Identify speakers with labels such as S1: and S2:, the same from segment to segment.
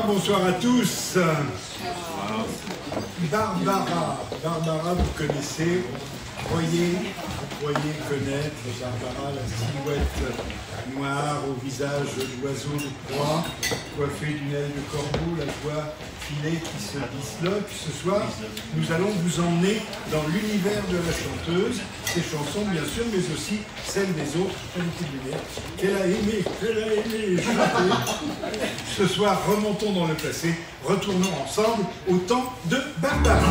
S1: Bonsoir à tous. Barbara, vous connaissez, vous croyez connaître Barbara, la silhouette noire au visage d'oiseau de proie, coiffée d'une aile de corbeau, la voix filée qui se disloque. Ce soir, nous allons vous emmener dans l'univers de la chanteuse, ses chansons bien sûr, mais aussi celles des autres qu'elle a aimé chanter. Ce soir, remontons dans le passé, retournons ensemble au temps de Barbara.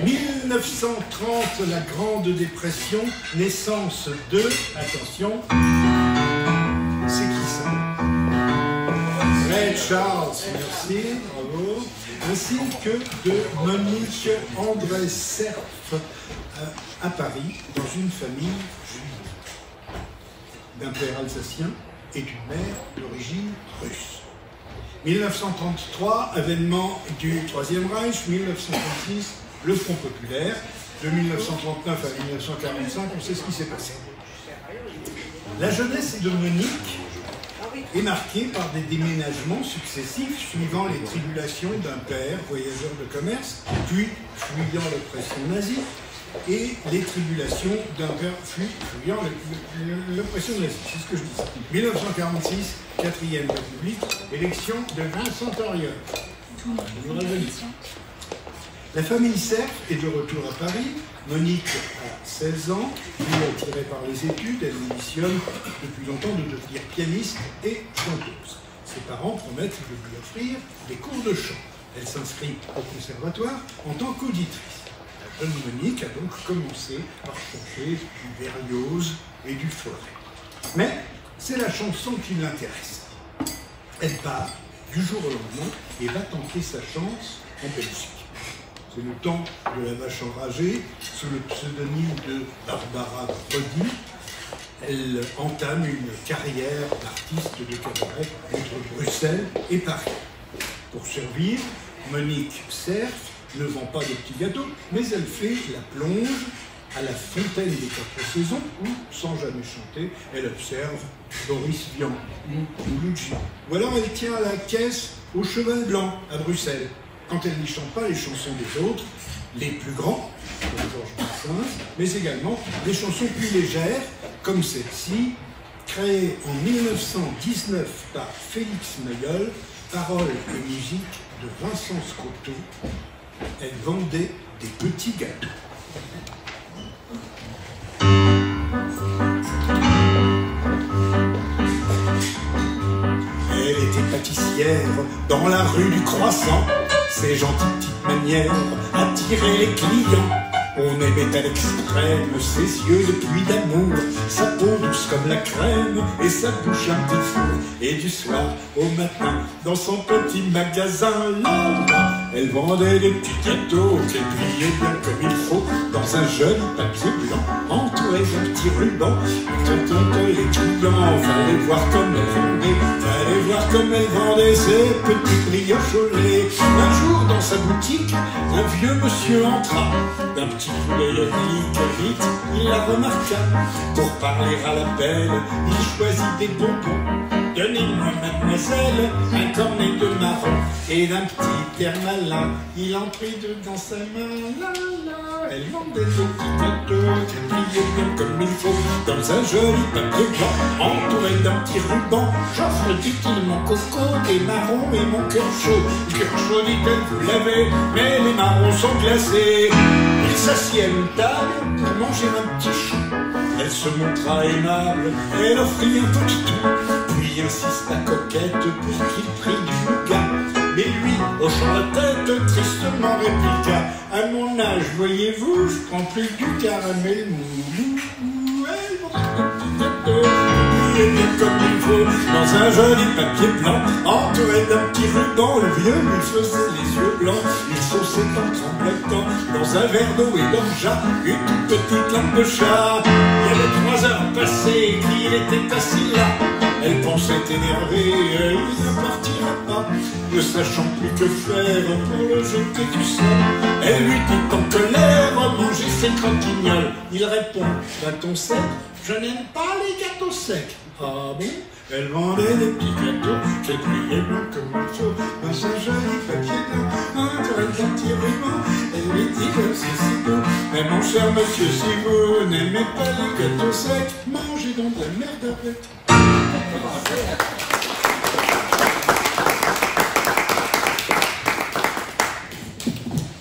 S1: 1930, la Grande Dépression, naissance de, attention, c'est qui ça? Ray Charles, merci, bravo, ainsi que de Monique André Cerf à Paris, dans une famille juive, d'un père alsacien et d'une mère d'origine russe. 1933, avènement du Troisième Reich, 1936, le Front populaire, de 1939 à 1945, on sait ce qui s'est passé. La jeunesse de Monique est marquée par des déménagements successifs suivant les tribulations d'un père, voyageur de commerce, puis fuyant l'oppression nazie, et les tribulations d'un père fuyant l'oppression nazie. C'est ce que je dis. 1946, 4e République, élection de Vincent Auriol. La famille Cerf est de retour à Paris. Monique a 16 ans, puis attirée par les études, elle ambitionne depuis longtemps de devenir pianiste et chanteuse. Ses parents promettent de lui offrir des cours de chant. Elle s'inscrit au conservatoire en tant qu'auditrice. La jeune Monique a donc commencé par chanter du Berlioz et du Fauré. Mais c'est la chanson qui l'intéresse. Elle part du jour au lendemain et va tenter sa chance en Belgique. C'est le temps de la vache enragée, sous le pseudonyme de Barbara Brody. Elle entame une carrière d'artiste de cabaret entre Bruxelles et Paris. Pour survivre, Monique Cerf ne vend pas de petits gâteaux, mais elle fait la plonge à la Fontaine des 4 saisons où, sans jamais chanter, elle observe Boris Vian ou Luigi. Ou alors elle tient à la caisse au Cheval Blanc à Bruxelles, quand elle n'y chante pas les chansons des autres, les plus grands, comme Georges Brassens, mais également des chansons plus légères, comme celle-ci, créée en 1919 par Félix Mayol, paroles et musique de Vincent Scotto. Elle vendait des petits gâteaux. Elle était pâtissière dans la rue du Croissant. Ses gentilles petites manières attiraient les clients. On aimait à l'extrême ses yeux de pluie d'amour, sa peau douce comme la crème et sa bouche un petit four. Et du soir au matin, dans son petit magasin, là, elle vendait des petits gâteaux qu'elle pliait bien comme il faut, dans un joli papier blanc, entouré d'un petit ruban. Quand les clients, fallait voir comme elle vendait ses petites brioches au lait. Un jour, dans sa boutique, un vieux monsieur entra, d'un petit poulet vite, il la remarqua. Pour parler à la belle, il choisit des bonbons. Donnez-moi, mademoiselle, un cornet de marron. Et d'un petit air malin, il en prit deux dans sa main. La, la. Elle vendait des petits gâteaux qu'elle pliait bien comme il faut, dans un joli papier blanc, entouré d'un petit ruban. J'offre, dit-il, mon coco, des marrons et mon cœur chaud. Le cœur chaud, dit-elle, vous l'avez, mais les marrons sont glacés. Il s'assied à une table pour manger un petit chou. Elle se montra aimable, elle offrit un petit tout, puis insista coquette pour qu'il prît du nougat. Mais lui, hochant la tête, tristement répliqua: à mon âge, voyez-vous, je prends plus du caramel mou. Elle bien comme il faut, dans un joli papier blanc, entouré d'un petit ruban. Le vieux lui faisait les yeux blancs, il sauçait en tremblotant, dans un verre d'eau et d'orgeat, une toute petite lampe de chat. Il y avait 3 heures passées qu'il était assis là. Elle pensait énervée, il ne partira papa, ne sachant plus que faire pour le jeter du sol. Elle lui dit en colère, manger ses croquignoles. Il répond, gâteau sec, je n'aime pas les gâteaux secs. Ah bon? Elle vendait des petits gâteaux, qu'elle pliait blanc comme il faut, dans un joli papier blanc, entre un petit ruban. Elle lui dit comme ceci beau, mais mon cher monsieur, si vous n'aimez pas les gâteaux secs, mangez donc de la merde avec.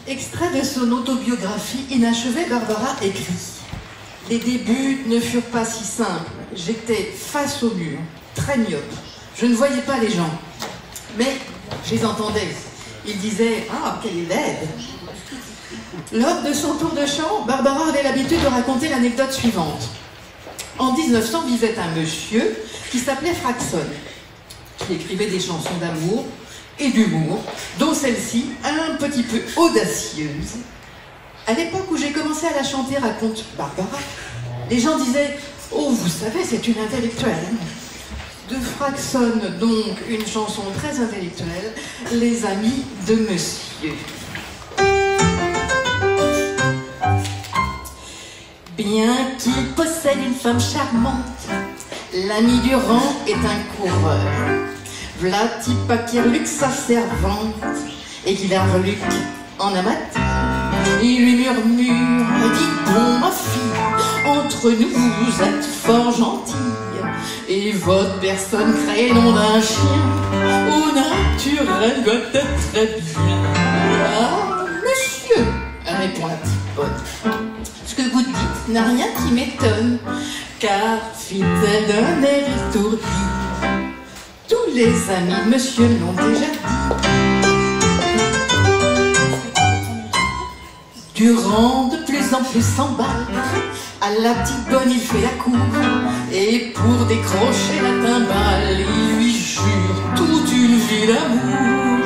S2: Extrait de son autobiographie inachevée, Barbara écrit: les débuts ne furent pas si simples. J'étais face au mur, très myope. Je ne voyais pas les gens, mais je les entendais. Ils disaient « Ah, quelle est laide !» Lors de son tour de chant, Barbara avait l'habitude de raconter l'anecdote suivante. En 1900 vivait un monsieur qui s'appelait Fraxon, qui écrivait des chansons d'amour et d'humour, dont celle-ci, un petit peu audacieuse. À l'époque où j'ai commencé à la chanter, raconte Barbara, les gens disaient « Oh, vous savez, c'est une intellectuelle ». De Fraxon, donc, une chanson très intellectuelle, Les amis de monsieur. Bien qu'il possède une femme charmante, l'ami Durand est un coureur. V'là Tipa qui reluque sa servante et qui la reluque en amateur. Il lui murmure, dis donc ma fille, entre nous vous êtes fort gentille, et votre personne crée le nom d'un chien, au naturel doit être très bien. Ah, monsieur, répond la petite pote, ce que vous dites n'a rien qui m'étonne, car fidèle d'un air étourdi, tous les amis de monsieur l'ont déjà dit. Durand de plus en plus s'emballe, à la petite bonne il fait la cour, et pour décrocher la timbale, il lui jure toute une vie d'amour.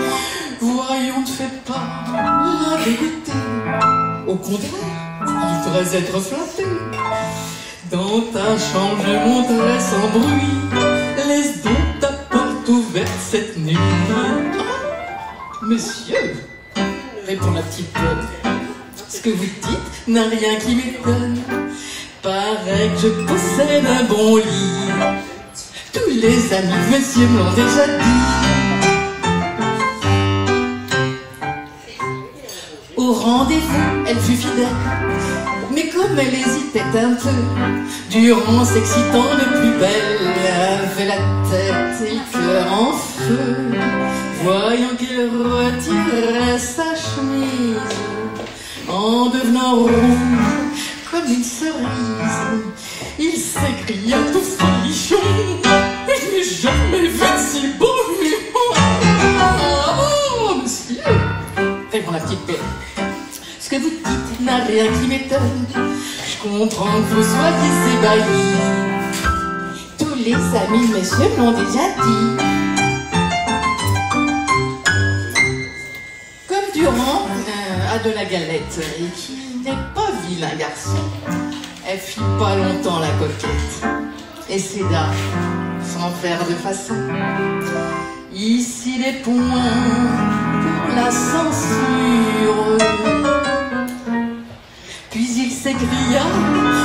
S2: Voyons, ne fais pas la dégoûter, au contraire, il faudrait être flatté. Dans ta chambre je monterai sans bruit, laisse donc ta porte ouverte cette nuit. Monsieur, répond la petite pote, ce que vous dites n'a rien qui m'étonne. Paraît que je possède un bon lit. Tous les amis de monsieur me l'ont déjà dit. Au rendez-vous, elle fut fidèle, mais comme elle hésitait un peu, Durand s'excitant de plus belle, avait la tête et le cœur en feu. Voyant qu'il retirait sa chemise, en devenant rouge comme une cerise, il s'écria tout folichon, je n'ai jamais vu de si beau lion. Oh, monsieur, répond la petite bête, ce que vous dites n'a rien qui m'étonne. Je comprends que vous soyez ébahis. Tous les amis de monsieur l'ont déjà dit. Comme Durand a de la galette et qui n'est pas vilain garçon, elle fit pas longtemps la coquette et céda sans faire de façon. Ici les points pour la censure. Puis il s'écria,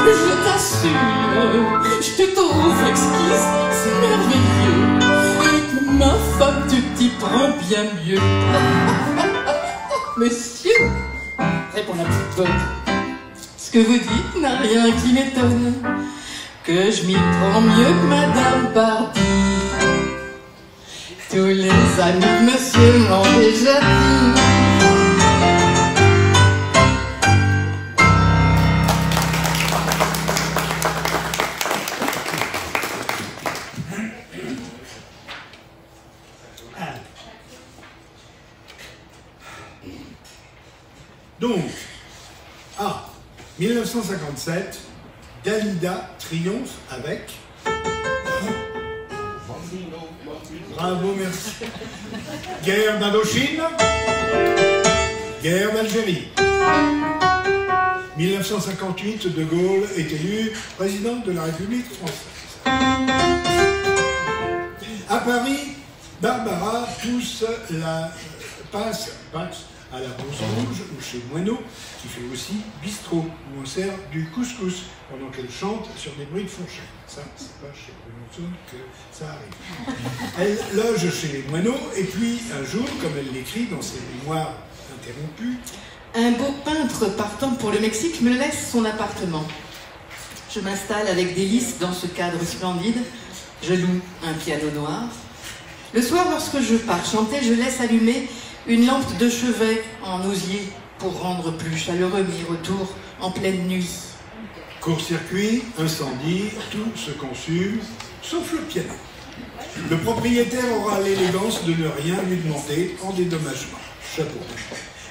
S2: je t'assure, je te trouve exquise, c'est merveilleux, et que ma femme tu t'y prends bien mieux. Monsieur, répond la petite pote, ce que vous dites n'a rien qui m'étonne, que je m'y prends mieux que Madame Barbie. Tous les amis de monsieur m'ont déjà dit.
S1: Donc, 1957, Dalida triomphe avec... Bravo, merci. Guerre d'Indochine, guerre d'Algérie. 1958, De Gaulle est élu président de la République française. À Paris, Barbara passe à la Rose Rouge ou chez Moineau, qui fait aussi bistrot, où on sert du couscous pendant qu'elle chante sur des bruits de fourchette. Ça, c'est pas chez Bruno que ça arrive. Elle loge chez les Moineaux, et puis un jour, comme elle l'écrit dans ses mémoires interrompus,
S2: un beau peintre partant pour le Mexique me laisse son appartement. Je m'installe avec délice dans ce cadre splendide. Je loue un piano noir. Le soir, lorsque je pars chanter, je laisse allumer une lampe de chevet en osier pour rendre plus chaleureux mes retours en pleine nuit.
S1: Court-circuit, incendie, tout se consume, sauf le piano. Le propriétaire aura l'élégance de ne rien lui demander en dédommagement. Chapeau.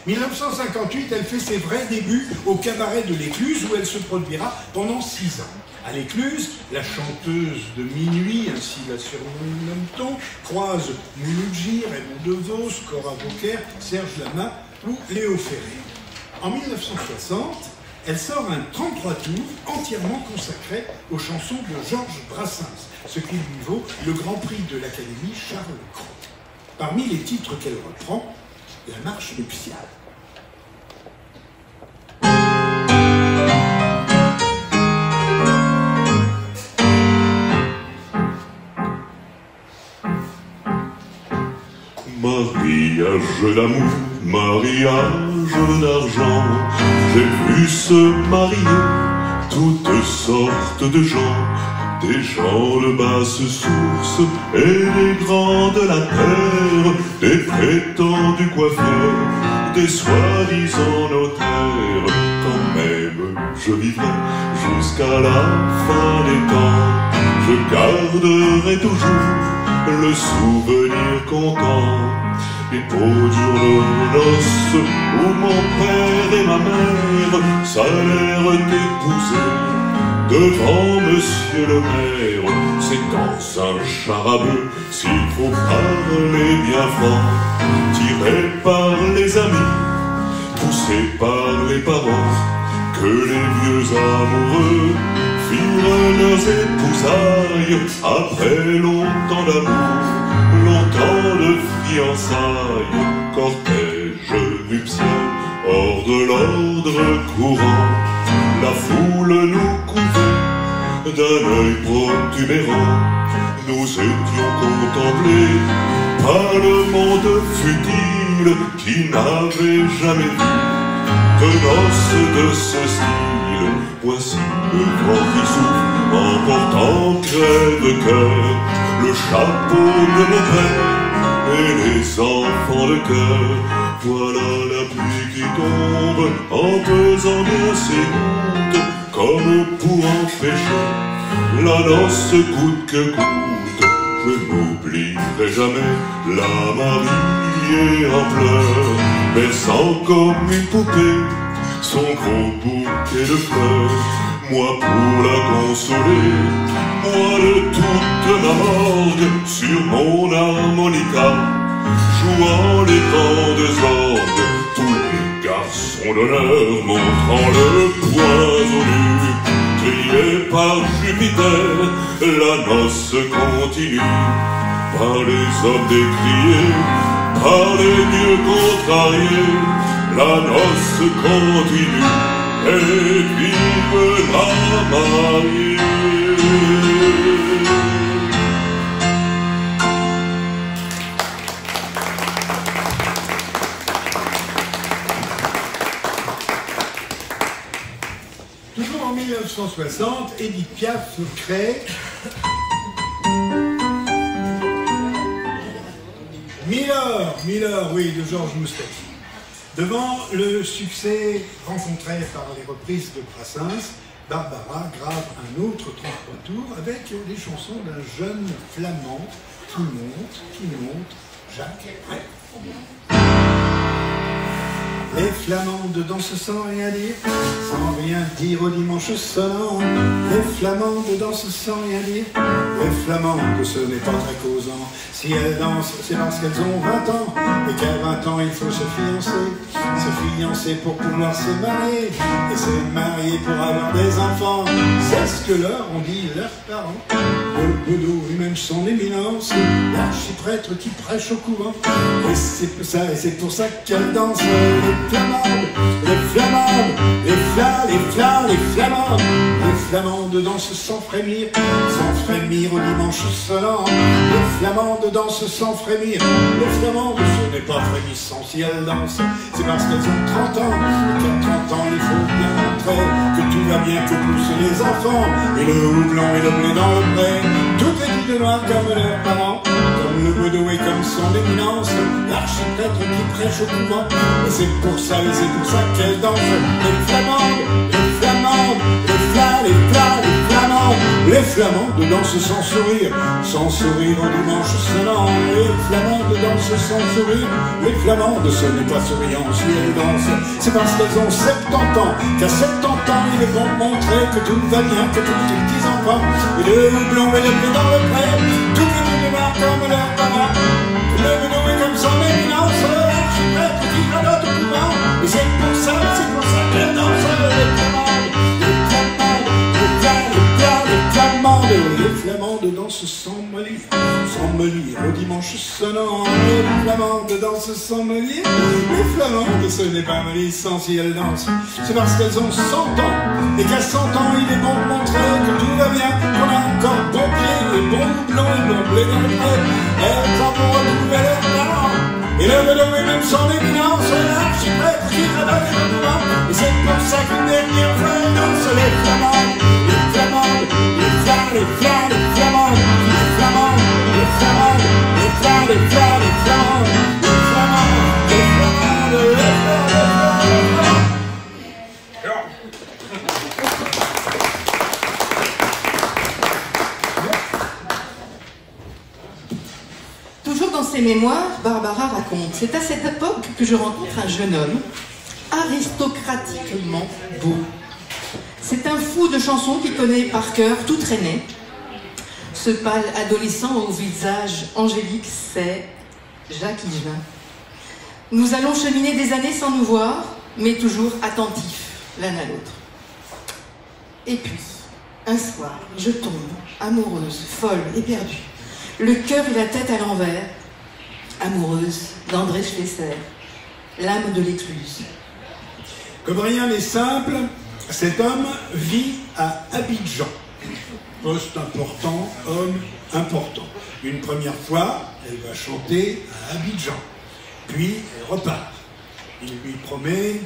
S1: 1958, elle fait ses vrais débuts au cabaret de l'Écluse où elle se produira pendant 6 ans. À l'Écluse, la chanteuse de minuit, ainsi la surnomme-t-on, croise Mouloudji, Raymond DeVos, Cora Beaucaire, Serge Lama ou Léo Ferré. En 1960, elle sort un 33 tours entièrement consacré aux chansons de Georges Brassens, ce qui lui vaut le Grand Prix de l'Académie Charles Cros. Parmi les titres qu'elle reprend, la marche nuptiale.
S3: Mariage d'amour, mariage d'argent, j'ai vu se marier toutes sortes de gens, des gens de basse source et des grands de la terre, des prétendus coiffeurs, des soi-disant notaires. Quand même je vivrai jusqu'à la fin des temps, je garderai toujours le souvenir content des beaux jours de noces où mon père et ma mère s'allèrent épouser devant monsieur le maire. C'est dans un char à bœuf, s'il faut parler bien franc, tiré par les amis, poussé par les parents, que les vieux amoureux firent leurs épousailles après longtemps d'amour, longtemps de fiançailles. Cortège nuptial hors de l'ordre courant, la foule nous couvrait d'un œil protubérant. Nous étions contemplés par le monde futile qui n'avait jamais vu de noces de ce style. Voici le grand qui souffle en portant crève-cœur le chapeau de mon père et les enfants de cœur. Voilà la pluie qui tombe en pesant bien ses gouttes, comme pour empêcher la noce coûte que coûte. Je n'oublierai jamais la mariée en pleurs, baissant comme une poupée son gros bouquet de fleurs. Moi pour la consoler, moi de toute ma morgue, sur mon harmonica, jouant les grandes orgues, tous les garçons d'honneur montrant le poing au nu, criés par Jupiter, la noce continue, par les hommes décriés, par les dieux contrariés, la noce continue, et vive la mariée.
S1: Toujours en 1960, Édith Piaf crée Miller, oui, de Georges Moustaki. Devant le succès rencontré par les reprises de Brassens, Barbara grave un autre 33 tours avec les chansons d'un jeune flamand qui monte, Jacques Brel. Les flamandes dansent sans rien dire au dimanche sonnant. Les flamandes dansent sans rien dire. Les flamandes, ce n'est pas très causant. Si elles dansent, c'est parce qu'elles ont 20 ans. Et qu'à 20 ans, il faut se fiancer pour pouvoir se marier. Et se marier pour avoir des enfants. C'est ce que leur ont dit leurs parents. bedeau et même son éminence, l'archiprêtre qui prêche au couvent. Et c'est pour ça qu'elle danse les flamandes, les flamandes, les flamandes. Les flamandes dansent sans frémir au dimanche sonnant. Les flamandes dansent sans frémir. Les flamandes, ce n'est pas frémissant si elles dansent, c'est parce qu'elles ont 30 ans. Et qu'à 30 ans, il faut bien montrer que tout va bien, que poussent les enfants. Et le houblon et le blé dans le pré, tout est dit de noir comme leurs parents. Comme le bedeau et comme son éminence, l'archiprêtre qui prêche au couvent. Et c'est pour ça qu'elle danse. Les flamandes, les flamandes, les flamandes. Les flamandes dansent sans sourire au dimanche sonnant. Les flamandes dansent sans sourire. Les flamandes, ce n'est pas souriant si elles dansent, c'est parce qu'elles ont 70 ans. Qu'à 70 ans, il est bon de montrer que tout va bien, que tous les petits enfants, et le houblon et le blé dans le pré, tout est de noir comme leurs parents. Le bedeau est comme son éminence, l'archiprêtre qui radote au couvent. Et c'est pour ça qu'elle danse les flamandes, les flamandes dansent sans me lire au dimanche sonnant. Les flamandes dansent sans me lire. Les flamandes, ce n'est pas Mélissant si elles dansent, c'est parce qu'elles ont 100 ans. Et qu'à 100 ans, il est bon de montrer que tout va bien, qu'on a encore bon pied, et bon blanc et bon blé dans le pré. Elles en vont retrouver leurs parents. Et le bedeau et même son éminence, l'archiprêtre qui radote le couvent. Et c'est pour ça qu'une dernière fois, elles dansent les flamandes, les flamandes, les flamandes, les flamandes, les flamandes, les flamandes, les flamandes, les flamandes, les flamandes, les flamandes, les flamandes, les flamandes.
S2: Toujours dans ses mémoires, Barbara raconte: c'est à cette époque que je rencontre un jeune homme aristocratiquement beau. C'est un fou de chansons qui connaît par cœur tout traîné. Ce pâle adolescent au visage angélique, c'est Jacques Higelin. Nous allons cheminer des années sans nous voir, mais toujours attentifs l'un à l'autre. Et puis, un soir, je tombe, amoureuse, folle, éperdue, le cœur et la tête à l'envers, amoureuse d'André Schlesser, l'âme de l'écluse.
S1: Comme rien n'est simple, cet homme vit à Abidjan. Poste important, homme important. Une première fois, elle va chanter à Abidjan. Puis, elle repart. Il lui promet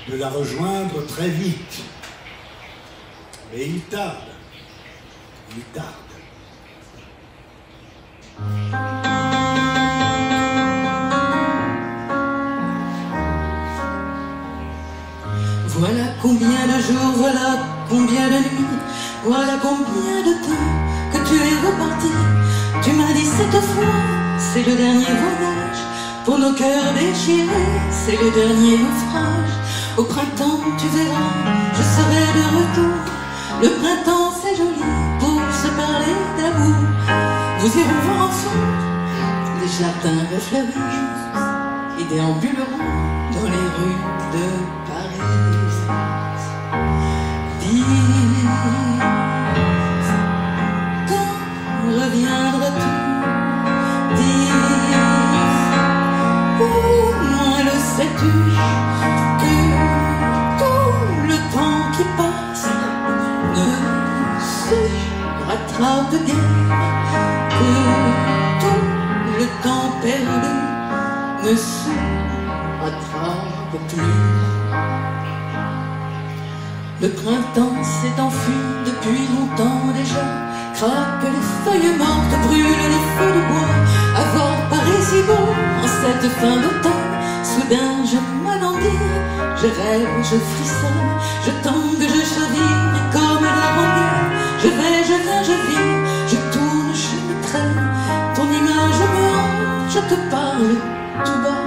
S1: de la rejoindre très vite. Mais il tarde. Il tarde.
S2: Voilà combien de jours, voilà combien de nuits, voilà combien de temps que tu es reparti. Tu m'as dit cette fois, c'est le dernier voyage, pour nos cœurs déchirés, c'est le dernier naufrage. Au printemps, tu verras, je serai de retour. Le printemps, c'est joli pour se parler d'amour. Nous irons voir ensemble les jardins refleuris et déambulerons dans les rues de Paris. Dis, quand reviendras-tu? Dis, au moins le sais-tu, que tout le temps qui passe ne se rattrape guère, que tout le temps perdu ne se rattrape plus. Le printemps s'est enfui depuis longtemps déjà, craquent les feuilles mortes, brûlent les feux de bois. Avoir paru si beau en cette fin d'automne, soudain je m'alanguis, je rêve, je frissonne, je tangue, je chavire, et comme la rengaine, je vais, je viens, je vis, je tourne, je me traîne, ton image me hante, je te parle tout bas,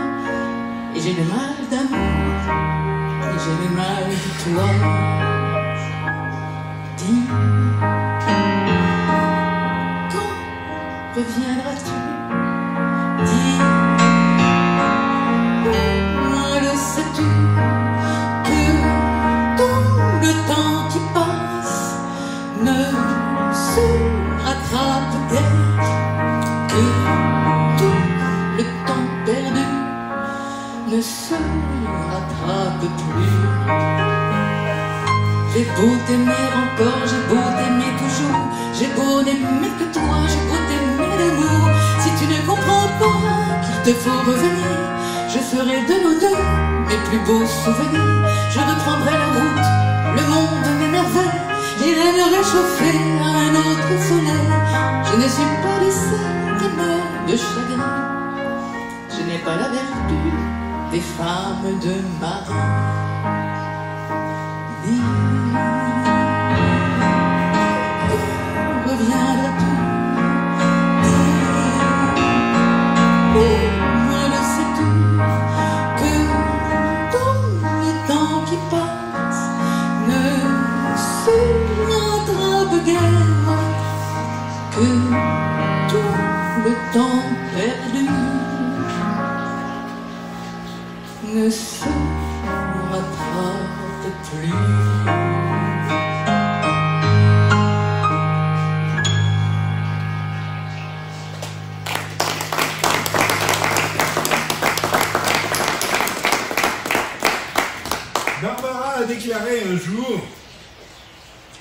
S2: et j'ai le mal d'amour, et j'ai le mal de toi. Dis, quand reviendras-tu? Dis, moi le sais-tu, que tout le temps qui passe ne se rattrape ne se rattrape plus. J'ai beau t'aimer encore, j'ai beau t'aimer toujours, j'ai beau n'aimer que toi, j'ai beau t'aimer d'amour. Si tu ne comprends pas qu'il te faut revenir, je ferai de nos deux mes plus beaux souvenirs. Je reprendrai la route, le monde m'émerveille, j'irai me réchauffer à un autre soleil. Je ne suis pas de celles qui meurent de chagrin, je n'ai pas la vertu des femmes de marin. Reviendras-tu? Me le sais-tu que dans le temps qui passe ne se rattrape guère, que tout le temps perdu ne se rattrape plus.
S1: Barbara a déclaré un jour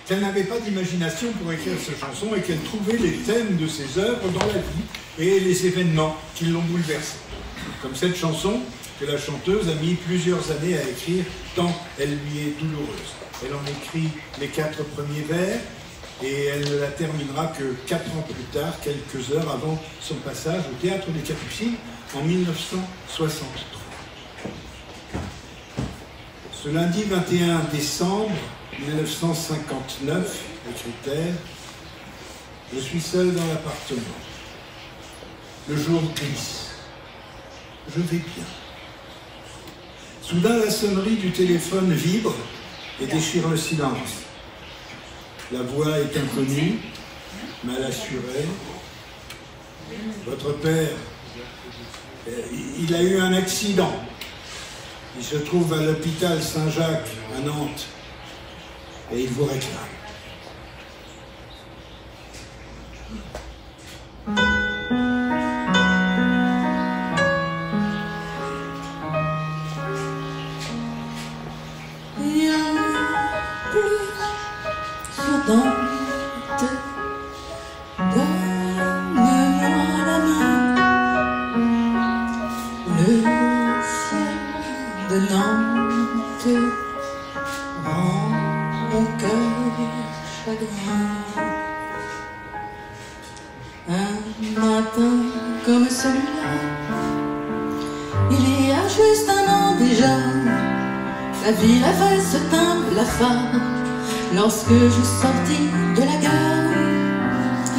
S1: qu'elle n'avait pas d'imagination pour écrire cette chanson et qu'elle trouvait les thèmes de ses œuvres dans la vie et les événements qui l'ont bouleversée. Comme cette chanson que la chanteuse a mis plusieurs années à écrire tant elle lui est douloureuse. Elle en écrit les 4 premiers vers et elle ne la terminera que 4 ans plus tard, quelques heures avant son passage au Théâtre des Capucines en 1963. Ce lundi 21 décembre 1959, écrit-elle, je suis seul dans l'appartement. Le jour glisse. Je vais bien. Soudain, la sonnerie du téléphone vibre et déchire le silence. La voix est inconnue, mal assurée. Votre père, il a eu un accident. Il se trouve à l'hôpital Saint-Jacques, à Nantes, et il vous réclame.
S2: Donne-moi la main, le ciel de Nantes rend mon cœur chagrin. Un matin comme celui-là, il y a juste un an déjà, la ville avait ce timbre blafard. Lorsque je sortis de la gare,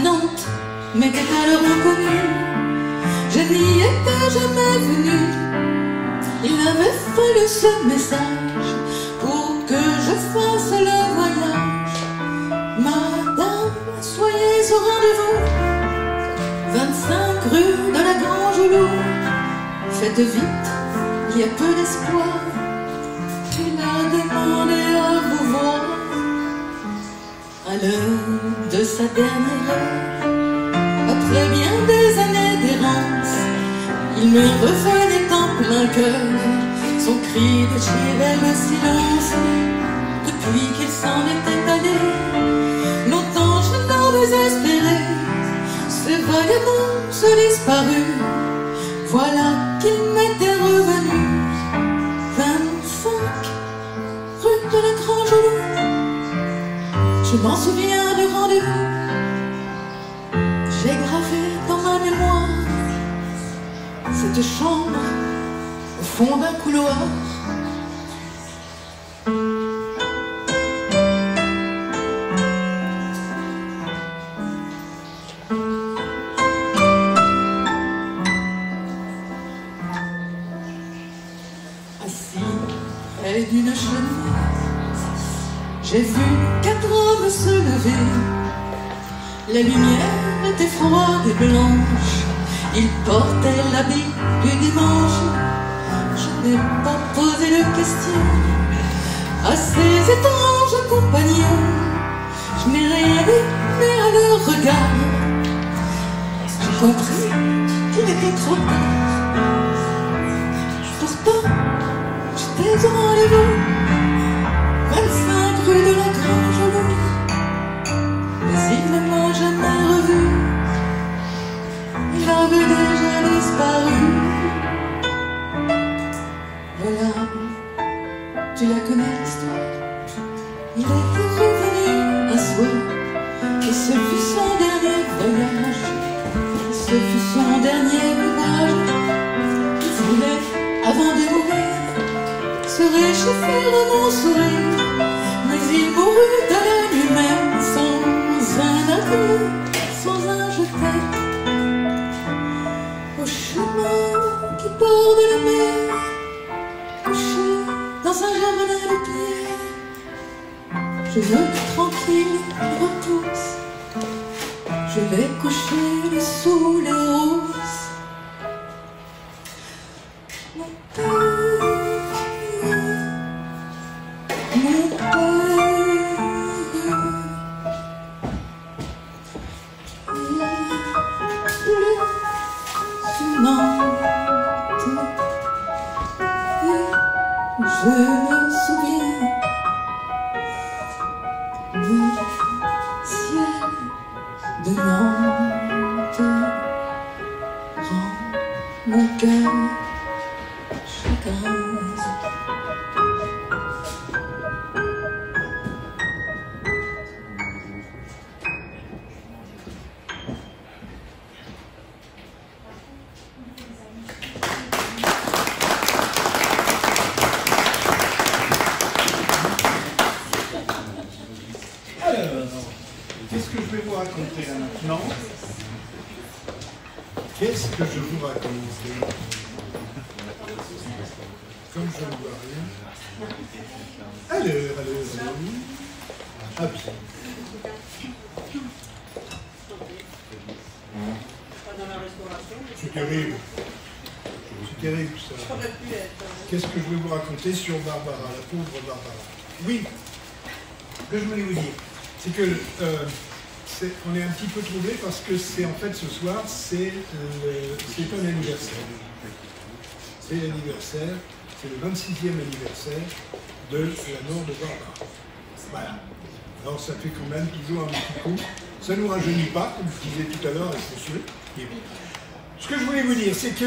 S2: Nantes m'était alors inconnue. Je n'y étais jamais venue. Il avait fallu ce message pour que je fasse le voyage. Madame, soyez au rendez-vous, 25 rue de la Grange au Loup. Faites vite, il y a peu d'espoir. Il a demandé à vous voir. À l'heure de sa dernière heure, après bien des années d'errance, il me revenait en plein cœur. Son cri déchirait le silence. Depuis qu'il s'en était allé, longtemps je l'avais espéré. Ce vagabond se disparut, voilà qu'il m'était revenu. 25 rue de la Grange au Loup. Je m'en souviens du rendez-vous, j'ai gravé dans ma mémoire cette chambre au fond d'un couloir. Assis près d'une cheminée, j'ai vu 4 hommes se lever. La lumière était froide et blanche, ils portaient l'habit du dimanche. Je n'ai pas posé de questions à ces étranges compagnons. Je n'ai rien dit, mais à leur regard, j'ai compris qu'il était trop tard. Pourtant, de mon sourire, mais il mourut de la lui-même, sans un adieu, sans un je t'aime. Au chemin qui borde la mer, couché dans un jardin de pierre, je veux que tranquille repose. Je vais coucher sous les roses. Mon père, mon père, tu mentes. Je me souviens du ciel de Nantes, rend mon cœur chagrin.
S1: Qu'est-ce que je vais vous raconter là maintenant? Qu'est-ce que je vous raconte? Comme je ne vois rien. Alors. Ah bien. C'est terrible. C'est terrible ça. Qu'est-ce que je vais vous raconter sur Barbara, la pauvre Barbara? Oui, ce que je voulais vous dire, c'est que on est un petit peu troublé parce que c'est en fait ce soir, c'est un anniversaire. C'est l'anniversaire, c'est le 26e anniversaire de la mort de Barbara. Voilà. Alors ça fait quand même toujours un petit coup. Ça ne nous rajeunit pas, comme je disais tout à l'heure avec monsieur. Ce que je voulais vous dire, c'est que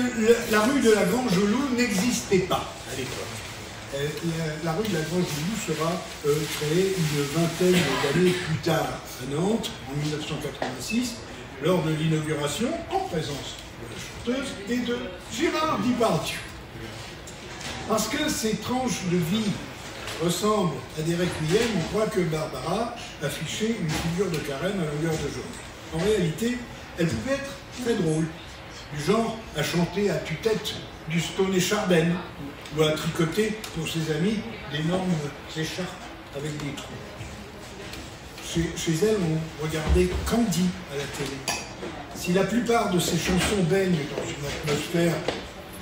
S1: la rue de la Grange-au-Loup n'existait pas à l'époque. La rue de la Grange-au-Loup sera créée une vingtaine d'années plus tard à Nantes, en 1986, lors de l'inauguration, en présence de la chanteuse et de Gérard Depardieu. Parce que ces tranches de vie ressemblent à des requiems, on croit que Barbara affichait une figure de carême à longueur de journée. En réalité, elle pouvait être très drôle, du genre à chanter à tue-tête du Stone et Chardin, ou à tricoter pour ses amis d'énormes écharpes avec des trous. Chez elle, on regardait Candy à la télé. Si la plupart de ses chansons baignent dans une atmosphère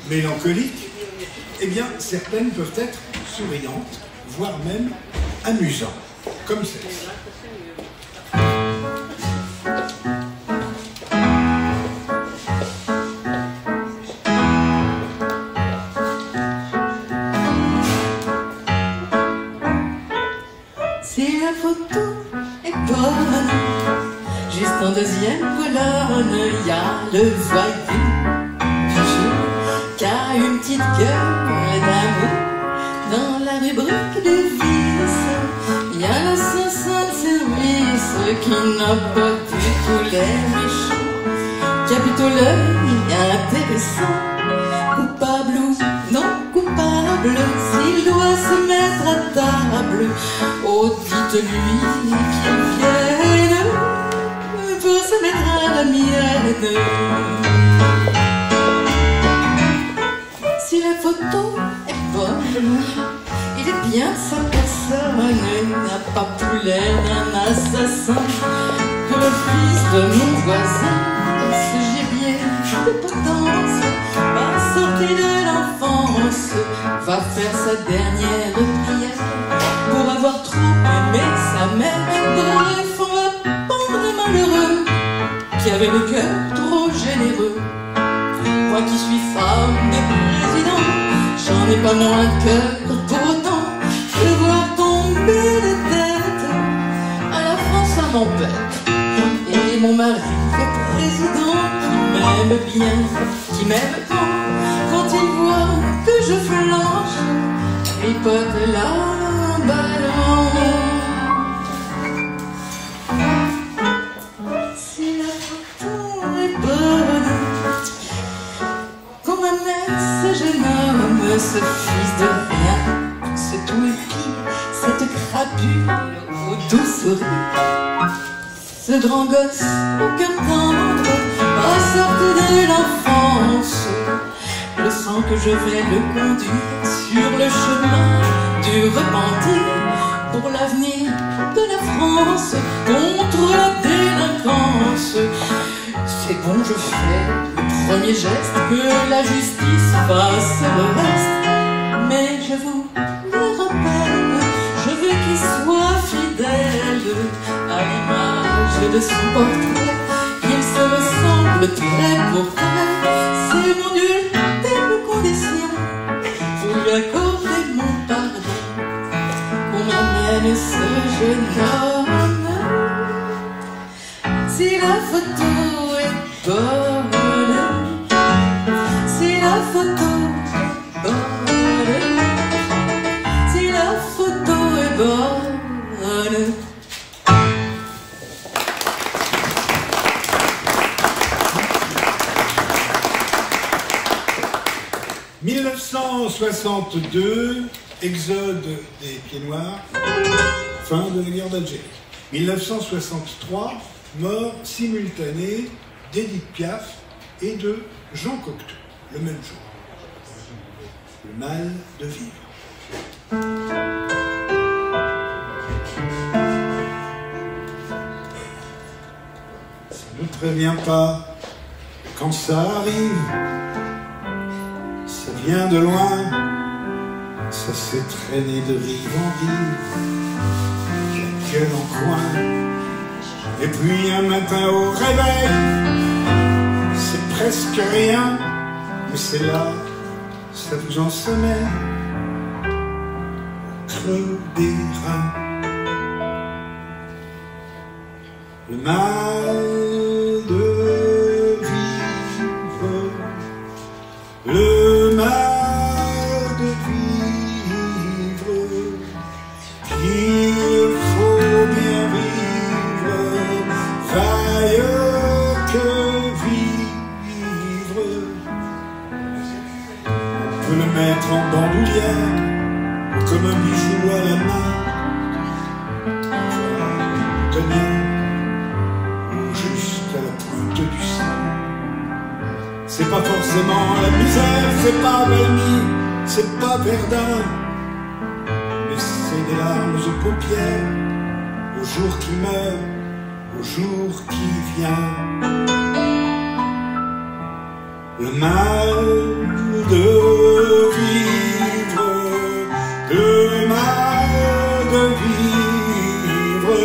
S1: mélancolique, eh bien, certaines peuvent être souriantes, voire même amusantes, comme celle-ci.
S2: Si la photo est bonne, juste en deuxième colonne, il y a le voyou qui a une petite gueule d'amour. Dans la rubrique de vices, il y a l'assassin de service qui n'a pas du tout l'air méchant, qui a plutôt l'œil intéressant. Coupable ou non coupable, s'il doit se mettre à table, oh dites-lui qu'il vienne pour se mettre à la mienne. Si la photo est bonne, il est bien sa personne, il n'a pas plus l'air d'un assassin que le fils de mon voisin. Ce gibier de potence va sortir de l'enfance, va faire sa dernière prière pour avoir trop aimé sa mère. Bref, on va pendre un malheureux qui avait le cœur trop généreux. Moi qui suis femme de président, j'en ai pas moins de cœur pour autant de voir tomber la tête à la France, ça m'embête. Et mon mari est président, qui m'aime bien, qui m'aime quand il voit que je flanche, tripote la ballon. Si la photo est bonne, qu'on m'amène ce jeune homme, ce fils de rien, ce tout épie, cette crapule au doux sourire. Ce grand gosse au cœur tendre, ressorti de l'enfance. Je sens que je vais le conduire sur le chemin du repentir, pour l'avenir de la France, contre la délinquance. C'est bon, je fais le premier geste, que la justice fasse le reste. Mais je vous le rappelle, je veux qu'il soit fidèle à l'image de son portrait, qu'il se ressemble trait pour trait. C'est mon ultime condition pour lui accorder mon pardon, qu'on m'emmène ce jeune homme. Si la photo est bonne, si la photo est bonne, si la photo est bonne.
S1: 1962, exode des Pieds Noirs, fin de la guerre d'Algérie. 1963, mort simultanée d'Édith Piaf et de Jean Cocteau, le même jour. Le mal de vivre. Ça ne prévient pas quand ça arrive, ça vient de loin, ça s'est traîné de rive en rive, la gueule en coin. Et puis un matin au réveil, c'est presque rien, mais c'est là, ça vous en sommeille, creux des reins. Le mal de vivre, le mal de vivre, qu'il faut bien vivre, vaille que vivre. On peut le mettre en bandoulière, comme un bijou à la main, voilà, tenir juste à la pointe du sein. C'est pas forcément la misère, c'est pas Valmy, c'est pas Verdun, mais c'est des larmes aux paupières, au jour qui meurt, au jour qui vient. Le mal de vivre, le mal de vivre,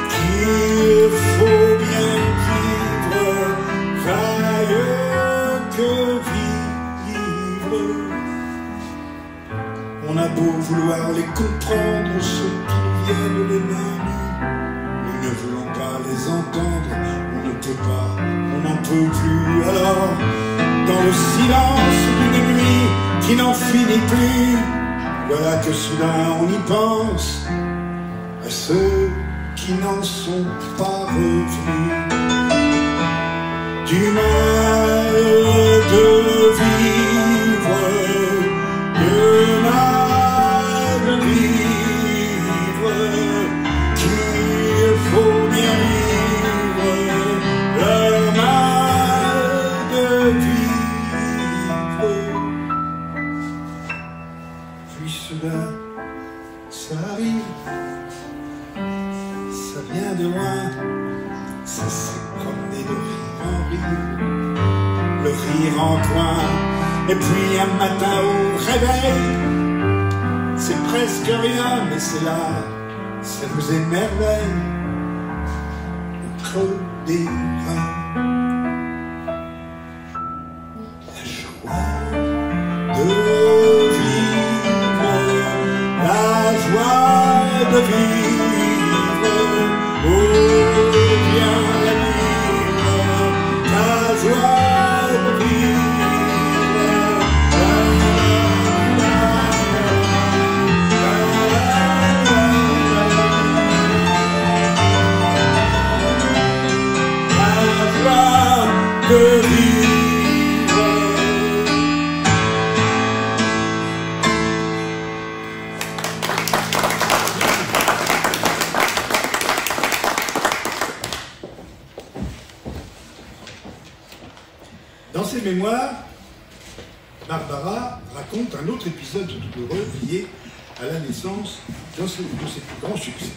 S1: qu'il faut bien vivre, vaille que vivre. On a beau vouloir les comprendre, ceux qui viennent les mains nues, nous ne voulons pas les entendre, on ne peut pas, on n'en peut plus. Alors, dans le silence d'une nuit qui n'en finit plus, voilà que soudain on y pense à ceux qui n'en sont pas revenus. Du mal de vivre, le mal de vivre, qu'il faut bien vivre, le mal de vivre. Puis soudain, ça arrive, ça vient de loin, ça s'est promené de rire en rire, le rire en coin. Et puis un matin au réveil, c'est presque rien, mais c'est là, ça vous émerveille, le creux des reins. La joie de vivre, la joie de vivre, oh viens la vivre, la joie de vivre. La mémoire, Barbara raconte un autre épisode douloureux lié à la naissance de ses plus grands succès.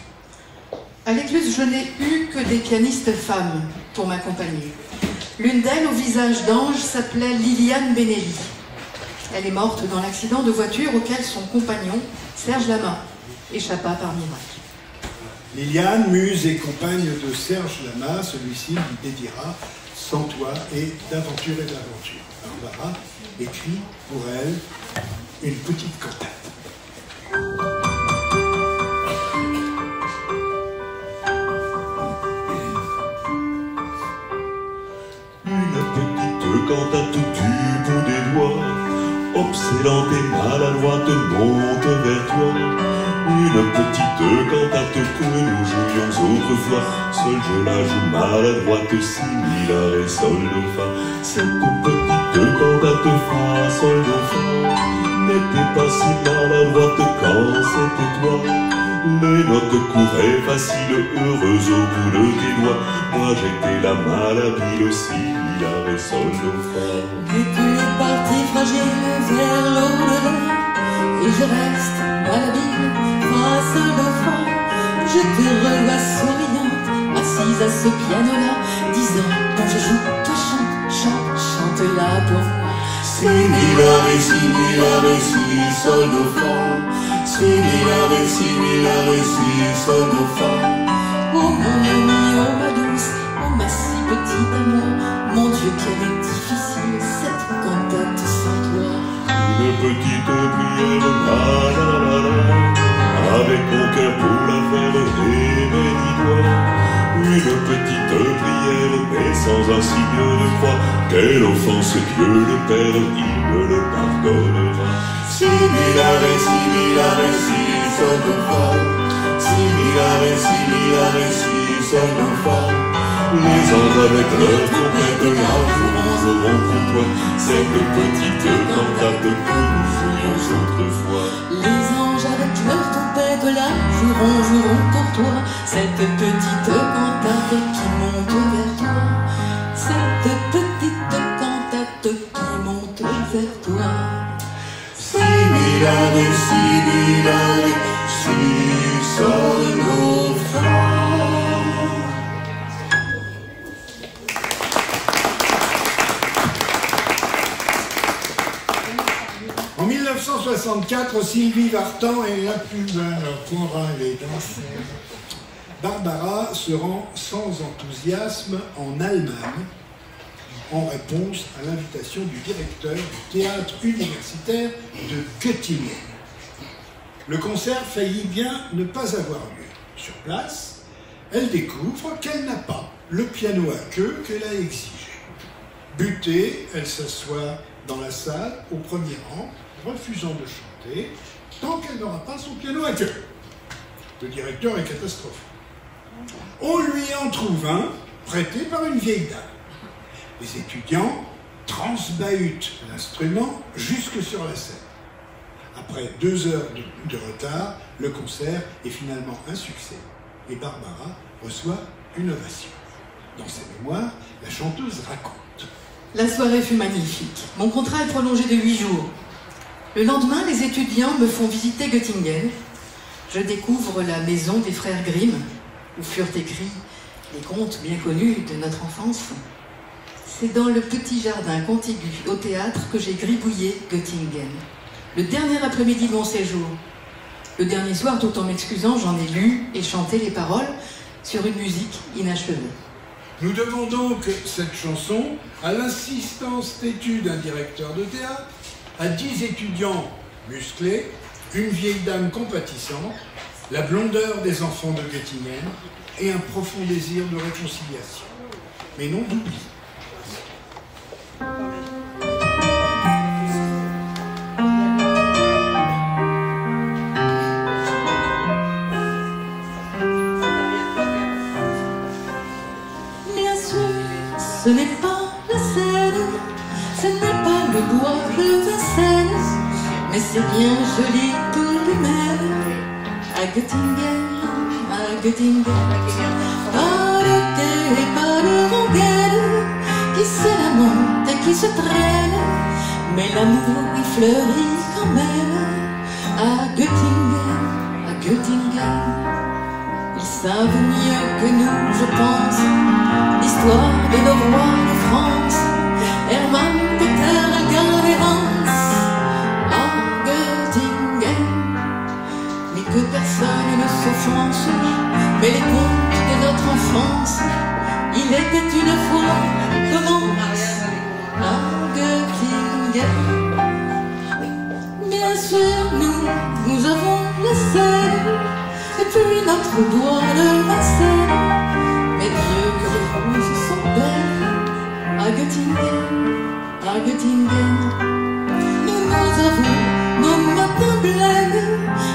S2: À l'écluse, je n'ai eu que des pianistes femmes pour m'accompagner. L'une d'elles, au visage d'ange, s'appelait Liliane Benelli. Elle est morte dans l'accident de voiture auquel son compagnon, Serge Lama, échappa par miracle.
S1: Liliane, muse et compagne de Serge Lama, celui-ci lui dédiera « Sans toi » et « D'aventure et d'aventure ». Barbara écrit pour elle une petite cantate.
S3: Cantate du bout des doigts, obsédante et maladroite monte vers toi. Une petite cantate que nous jouions autrefois, seul je la joue maladroite, si, mi, la, ré, sol, do, fa. Cette petite cantate fa, sol, do, fa n'était pas si maladroite quand c'était toi. Les notes couraient faciles, heureuses au bout de tes doigts. Moi j'étais la malhabile, si, la, ré, sol, do, fa.
S4: Mais tu es parti fragile vers l'au-delà, et je reste malhabile, fa, sol, do, fa. Je te revois souriante, assise à ce piano-là, disant quand je joue, toi chante-la pour moi.
S3: Si, mi, la, ré, si, mi, la, ré, si, sol, do, fa. Si, mi, la, ré, si, mi, la, ré, si, sol, do, fa.
S4: Oh mon ami, oh ma douce, oh ma si petite amour, mon Dieu qu'elle est difficile cette cantate sans toi.
S3: Une petite prière, la, la, la, la, avec mon cœur pour la faire aimer, dis-toi. Une petite prière, mais sans un signe de croix. Quelle offense Dieu le Père, il me le pardonnera. Si, mi, la, ré, si, mi, la, ré, si, sol, do, fa. Si, mi, la, ré, si, mi, la, ré, si, sol, do, fa. Les anges avec leur trompette la joueront pour toi cette petite cantate que nous jouions autrefois.
S4: Les anges avec leur trompette là joueront pour toi cette petite cantate qui monte vers toi. Cette petite cantate qui monte vers toi.
S3: Si, mi, la, ré, si, mi, la, ré, si, sol, do, fa.
S1: En 1964, Sylvie Vartan est la plus belle pour aller danser. Barbara se rend sans enthousiasme en Allemagne en réponse à l'invitation du directeur du théâtre universitaire de Göttingen. Le concert faillit bien ne pas avoir lieu. Sur place, elle découvre qu'elle n'a pas le piano à queue qu'elle a exigé. Butée, elle s'assoit dans la salle au premier rang, refusant de chanter tant qu'elle n'aura pas son piano à queue. Le directeur est catastrophique. On lui en trouve un, prêté par une vieille dame. Les étudiants transbahutent l'instrument jusque sur la scène. Après 2 heures de retard, le concert est finalement un succès et Barbara reçoit une ovation. Dans ses mémoires, la chanteuse raconte.
S2: La soirée fut magnifique. Mon contrat est prolongé de 8 jours. Le lendemain, les étudiants me font visiter Göttingen. Je découvre la maison des frères Grimm, où furent écrits les contes bien connus de notre enfance. C'est dans le petit jardin contigu au théâtre que j'ai gribouillé Göttingen. Le dernier après-midi de mon séjour. Le dernier soir, tout en m'excusant, j'en ai lu et chanté les paroles sur une musique inachevée.
S1: Nous devons donc cette chanson à l'insistance têtue d'un directeur de théâtre, à 10 étudiants musclés, une vieille dame compatissante, la blondeur des enfants de Göttingen et un profond désir de réconciliation, mais non d'oubli.
S4: Bien sûr, ce n'est pas la Seine, ce n'est pas le bois de Vincennes, mais c'est bien joli tout de même. À Göttingen, pas de quai, pas de rengaine, qui s'élamontent et qui se traînent, mais l'amour y fleurit quand même. À Göttingen, ils savent mieux que nous, je pense, l'histoire de nos rois de France. Hermann, Peter, Gall et Hans, à Göttingen. Mais que personne ne s'offense, mais les contes de notre enfance. Il était une fois, commence à Göttingen. Bien sûr, nous avons la Seine, et puis notre bois de Vincennes. Mais Dieu que les roses sont belles à Göttingen, à Göttingen. Nous avons nos matins blêmes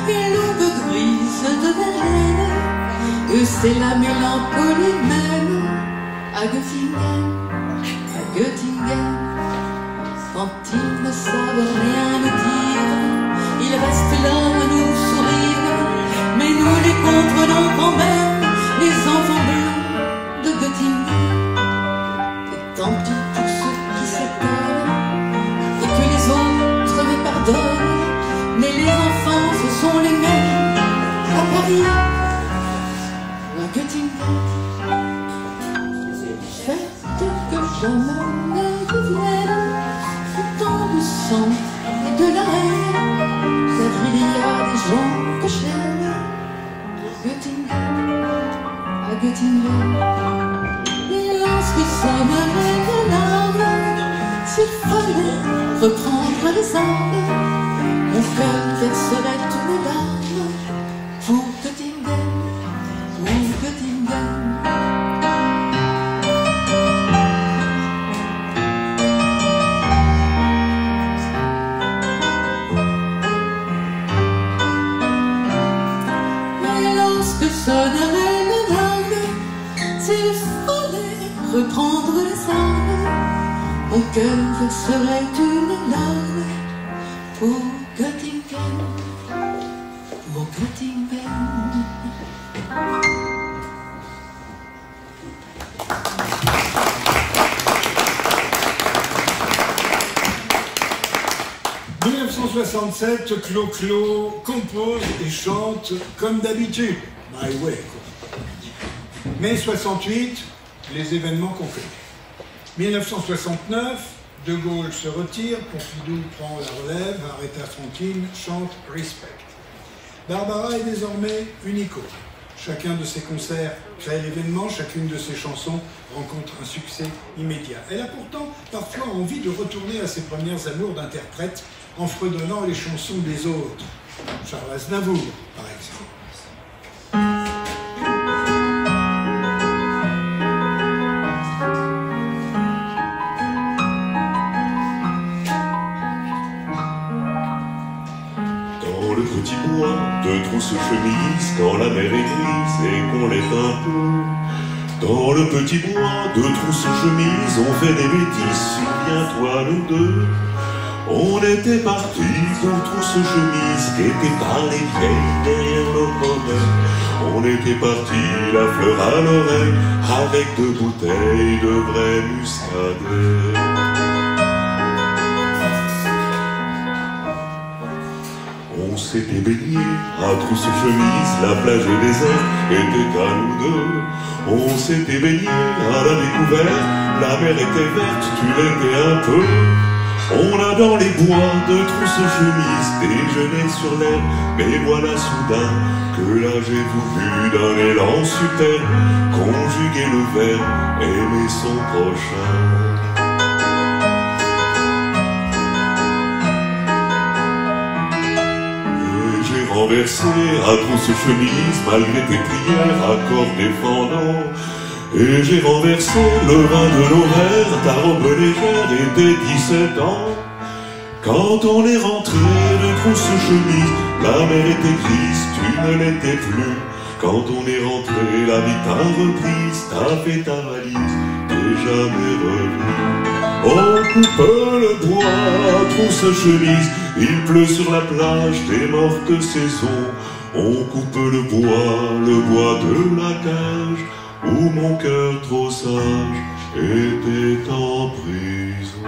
S4: et l'aube grise de Verlaine. Et c'est la mélancolie même à Göttingen, à Göttingen. Quand ils ne savent rien nous dire, ils restent là à nous sourire, mais nous les comprenons quand même, les enfants bleus de Göttingen. Et tant pis pour ceux qui s'étonnent et que les autres me pardonnent, mais les enfants ce sont les mêmes à Paris, à Göttingen. Faites que jamais ne revienne tant de sang et de la haine, car il y a des gens que j'aime. Göttingen, à Göttingen. Et lorsque sonnerait l'alarme, s'il fallait reprendre les armes, mon cœur verserait une larme pour Göttingen, pour Göttingen. Sonnerait l'alarme, s'il fallait reprendre les armes, mon cœur verserait une larme pour Göttingen, pour Göttingen.
S1: 1967, Clo-Clo compose et chante comme d'habitude. My way. Mai 68, les événements concrets. 1969, De Gaulle se retire, Pompidou prend la relève, Aretha Franklin chante Respect. Barbara est désormais une icône. Chacun de ses concerts crée l'événement, chacune de ses chansons rencontre un succès immédiat. Elle a pourtant parfois envie de retourner à ses premières amours d'interprète en fredonnant les chansons des autres. Charles Aznavour, par exemple.
S3: Dans le petit bois de trousse-chemise, quand la mer est grise et qu'on l'est un peu. Dans le petit bois de trousse-chemise, on fait des bêtises, souviens-toi nous deux. On était partis pour trousse-chemise, qu'étaient par les vieilles derrière nos mollets. On était partis, la fleur à l'oreille, avec 2 bouteilles de vrai muscadet. On s'était baigné à trousse-chemise, la plage déserte était à nous deux. On s'était baigné à la découverte, la mer était verte, tu l'étais un peu. On a dans les bois de trousse-chemise déjeuné sur l'herbe, mais voilà soudain que là j'ai voulu d'un élan superbe conjuguer le verbe aimer son prochain. Renversé à trousse-chemise, malgré tes prières, accords défendants. Et j'ai renversé le vin de l'horaire, ta robe légère et tes 17 ans. Quand on est rentré de trousse-chemise, la mer était grise, tu ne l'étais plus. Quand on est rentré, la vie t'a reprise, t'as fait ta valise, t'es jamais revenu. On coupe le bois, trousse-chemise, il pleut sur la plage des mortes saisons. On coupe le bois de la cage, où mon cœur trop sage était en prison.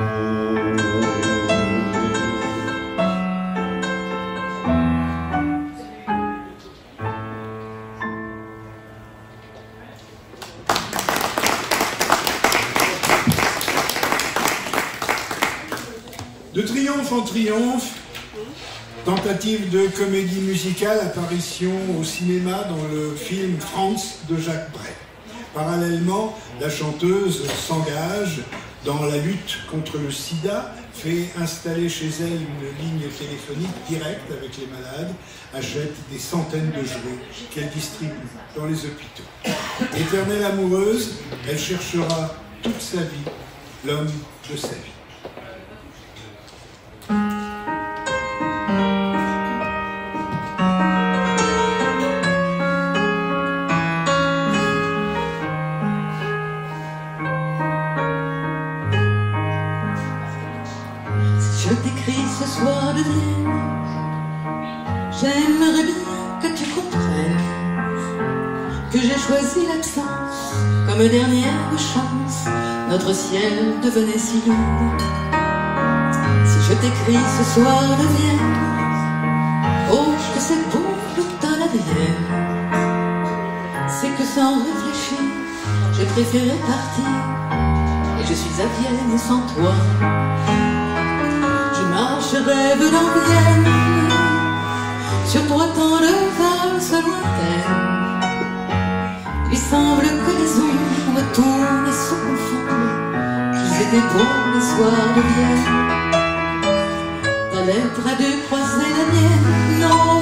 S1: De triomphe en triomphe, tentative de comédie musicale, apparition au cinéma dans le film France de Jacques Brel. Parallèlement, la chanteuse s'engage dans la lutte contre le sida, fait installer chez elle une ligne téléphonique directe avec les malades, achète des centaines de jouets qu'elle distribue dans les hôpitaux. Éternelle amoureuse, elle cherchera toute sa vie l'homme de sa vie.
S4: Je t'écris ce soir de Vienne, j'aimerais bien que tu comprennes que j'ai choisi l'absence comme dernière chance. Notre ciel devenait si lourd. Si je t'écris ce soir de Vienne, oh que c'est beau l'automne à Vienne, c'est que sans réfléchir, j'ai préféré partir et je suis à Vienne sans toi. Je rêve dans Vienne, sur 3 temps de valse lointaine. Il semble que les ombres tournent et se confondent, qu'ils étaient beaux les soirs de Vienne. Ta lettre a dû croiser la mienne, non,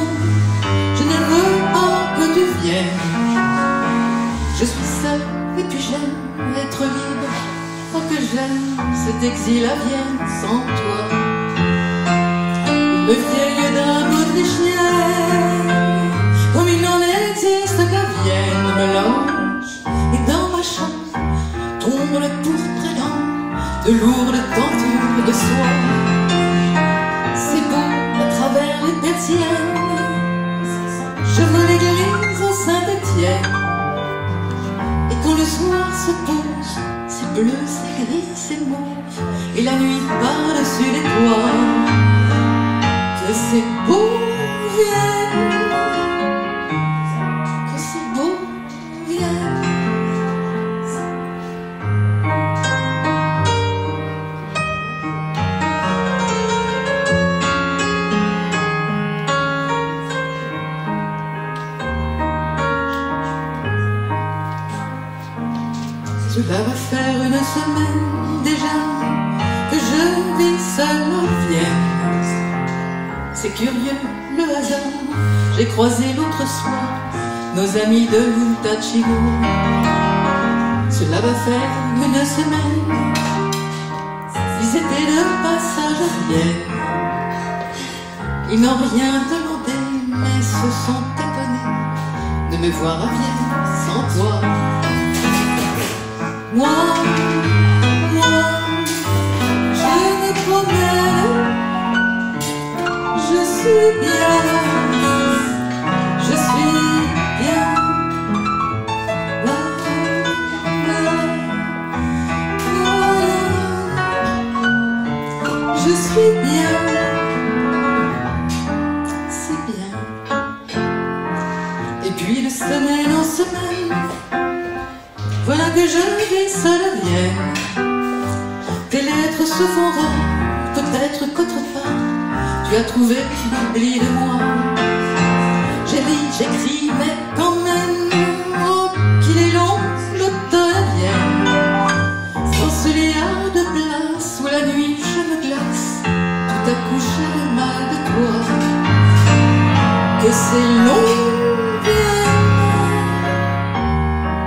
S4: je ne veux pas que tu viennes. Je suis seule et puis j'aime être libre, oh que j'aime cet exil à Vienne sans toi. Une vieille dame autrichienne, comme il n'en existe qu'à Vienne, me loge, et dans ma chambre tombe le pourprenant de lourdes tentures de soie. C'est beau à travers les persiennes, je vois l'église au Saint-Étienne, et quand le soir se pose, c'est bleu, c'est gris, c'est mauve, et la nuit par-dessus les toits. Que c'est beau, Vienne, que c'est beau, Vienne. Cela va faire une semaine déjà que je vis seule à Vienne. C'est curieux, le hasard, j'ai croisé l'autre soir nos amis de l'Utachimo. Cela va faire une semaine, ils étaient de passage à Vienne. Ils n'ont rien demandé, mais se sont étonnés de me voir à Vienne sans toi. Moi, je me promène, je suis bien, je suis bien. Je suis bien, c'est bien. Et puis de semaine en semaine, voilà que je vis seule à Vienne. Tes lettres se font rares, peut-être qu'autre part tu as trouvé l'oubli de moi. J'ai dit, j'écris, mais quand même, oh, qu'il est long l'automne à Vienne. Sans celui là de place où la nuit je me glace, tout à coup j'ai le mal de toi. Que c'est long, Vienne,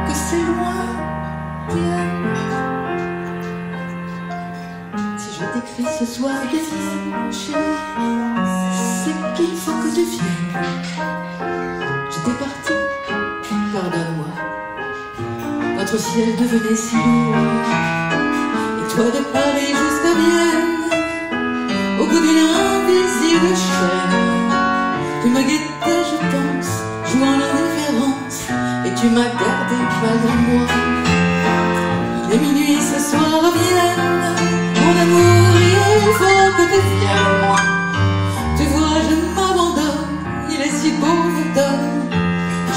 S4: que c'est loin, Vienne. Si je t'écris ce soir de Vienne, chérie, c'est qu'il faut que tu viennes. J'étais partie, pardonne-moi. Notre ciel devenait si lourd, et toi de Paris jusqu'à Vienne, au bout d'une invisible chaîne, tu m'as guetté, je pense, jouant l'indifférence, et tu m'as gardé malgré moi. Il est minuit, soir revienne, mon amour, il faut que tu viennes. Tu vois, je m'abandonne, il est si beau l'automne,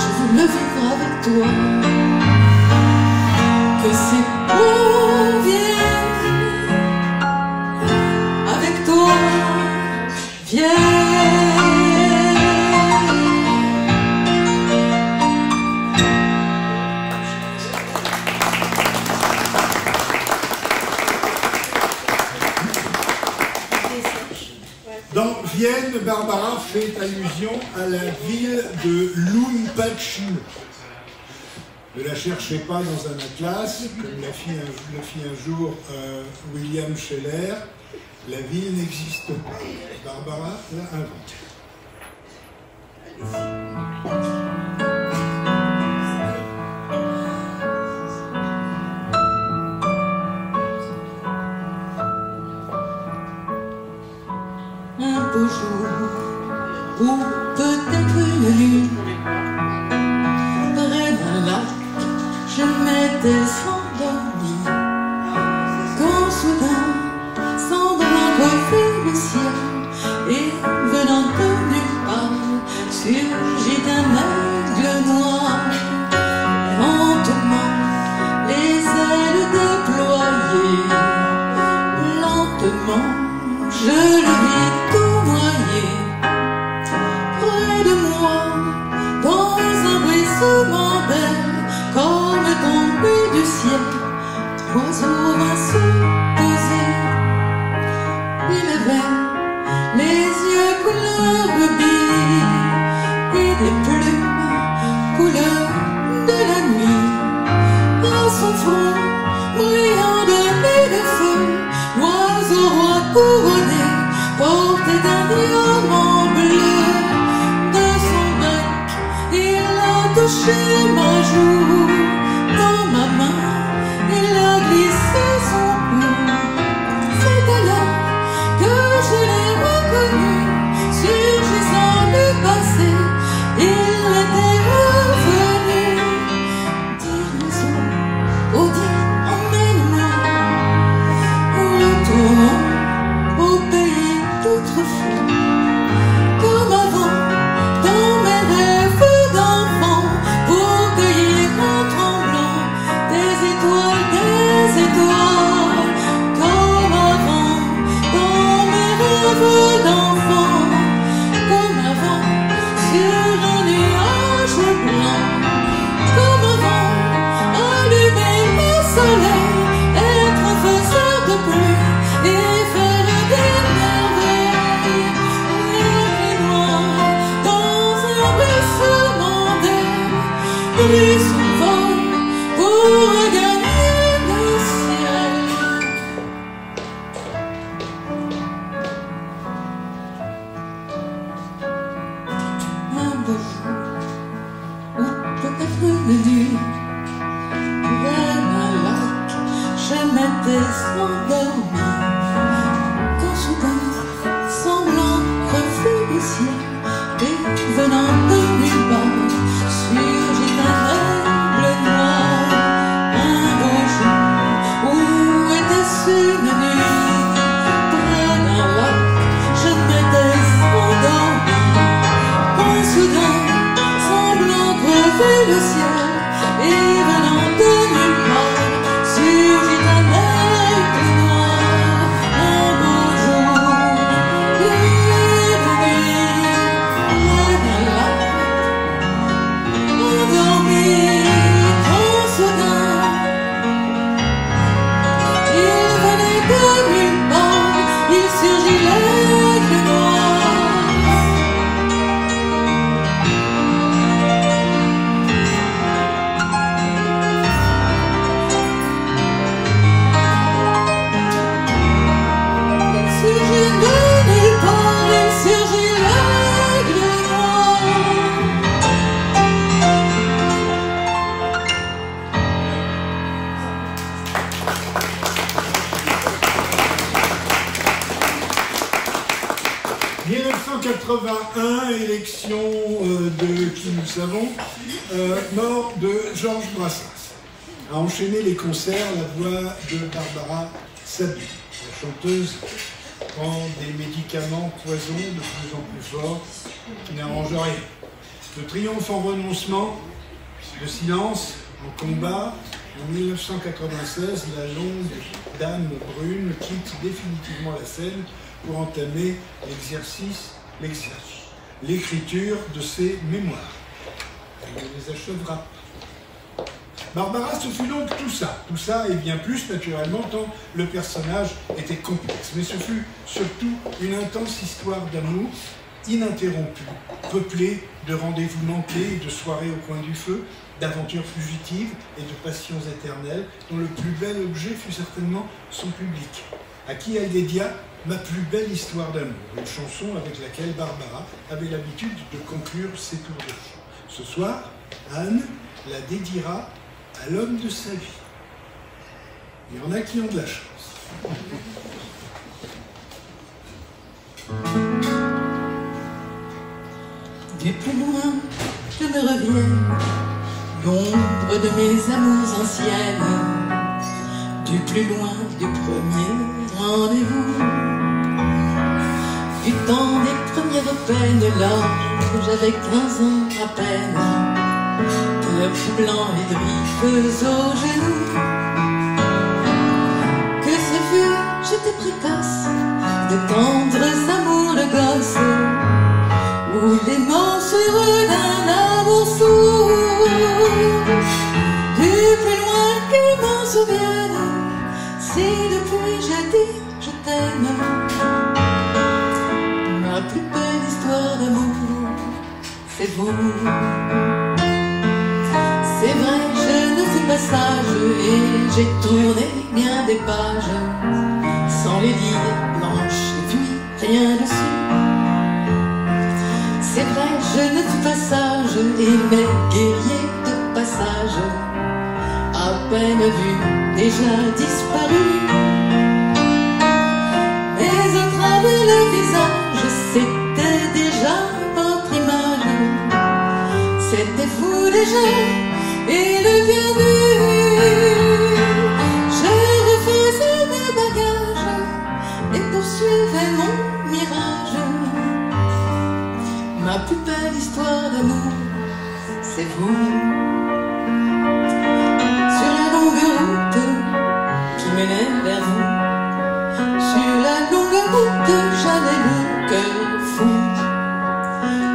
S4: je veux le vivre avec toi. Que c'est beau, viens, avec toi, viens.
S1: Dans Vienne, Barbara fait allusion à la ville de Lumpachino. Ne la cherchez pas dans un atlas, comme le fit un jour William Scheller. La ville n'existe pas. Barbara l'a inventée.
S4: Un beau jour, ou peut-être une lune, près d'un lac, je m'étais endormie, quand soudain, semblant refaire le ciel, et venant de nulle part, surgit un aigle noir, lentement, les ailes déployées, lentement, je le vis tout noyé, près de moi, dans un bruissement d'ailes, comme tombé du ciel, l'oiseau vint se poser. Il avait les yeux couleur rubis et des plumes couleur de la nuit. À son front, brillant de mille feux, l'oiseau roi couronné portait un diamant bleu. De son bec, il a touché ma joue. Dans ma main, il a glissé son cou. C'est alors que je l'ai reconnu, surgissant du passé. Il était revenu. Dire l'oiseau, oh dis, emmène-moi, retournons au pays d'autrefois, comme avant, dans mes rêves d'enfant, pour cueillir en tremblant des étoiles, comme avant, dans mes rêves d'enfant, comme avant, sur un nuage blanc, comme avant, allumer le soleil, être un faiseur de pluie et faire des merveilles. Les noirs, dans un bruissement d'air, brise son vol pour regagner le ciel. Un beau jour, ou peut-être une nuit, près d'un lac, je m'étais endormie, quand soudain, semblant reflet du ciel, et venant de nulle part, surgit un aigle noir. Un beau jour, où était-ce une nuit, près d'un lac, je m'étais endormie, quand soudain, semblant crever le ciel, et venant de nulle part, surgit un aigle noir. Un beau jour, une nuit, près d'un lac, endormi, quand soudain, il venait de nulle part, il surgit l'aigle noir. Il surgit de nulle part, il surgit l'aigle noir.
S1: « 1981, élection de qui nous savons, mort de Georges Brassens. a enchaîné les concerts la voix de Barbara Sabine. La chanteuse prend des médicaments poison de plus en plus forts qui n'arrangent rien. De triomphe en renoncement, de silence en combat, en 1996, la longue dame brune quitte définitivement la scène pour entamer l'écriture de ses mémoires. Elle ne les achèvera pas. Barbara, ce fut donc tout ça et bien plus naturellement, tant le personnage était complexe. Mais ce fut surtout une intense histoire d'amour ininterrompue, peuplée de rendez-vous manqués et de soirées au coin du feu, d'aventures fugitives et de passions éternelles, dont le plus bel objet fut certainement son public, à qui elle dédia « Ma plus belle histoire d'amour », une chanson avec laquelle Barbara avait l'habitude de conclure ses tours de chant. Ce soir, Anne la dédiera à l'homme de sa vie. Il y en a qui ont de la chance.
S4: Du plus loin que me revienne l'ombre de mes amours anciennes, du plus loin du premier rendez-vous, du temps des premières peines, là j'avais 15 ans à peine, cœur tout blanc et gris aux genoux. Que ce fut, j'étais précoce, de tendres amours de gosse, ou les morsures d'un amour sourd. Du plus loin qu'ils m'en souviennent, si depuis j'ai dit je t'aime, ma plus belle histoire d'amour, c'est vous. C'est vrai, je ne suis pas sage et j'ai tourné bien des pages, sans les lignes blanches et puis rien dessus. C'est vrai, je ne suis pas sage et mes guerriers de passage, à peine vus, déjà disparus. Mais au travers le visage, c'était déjà votre image. C'était vous déjà et le bienvenu. Je refaisais mes bagages et poursuivais mon mirage. Ma plus belle histoire d'amour, c'est vous. Sur la longue route qui menait vers vous, sur la longue route, j'avais le cœur fou.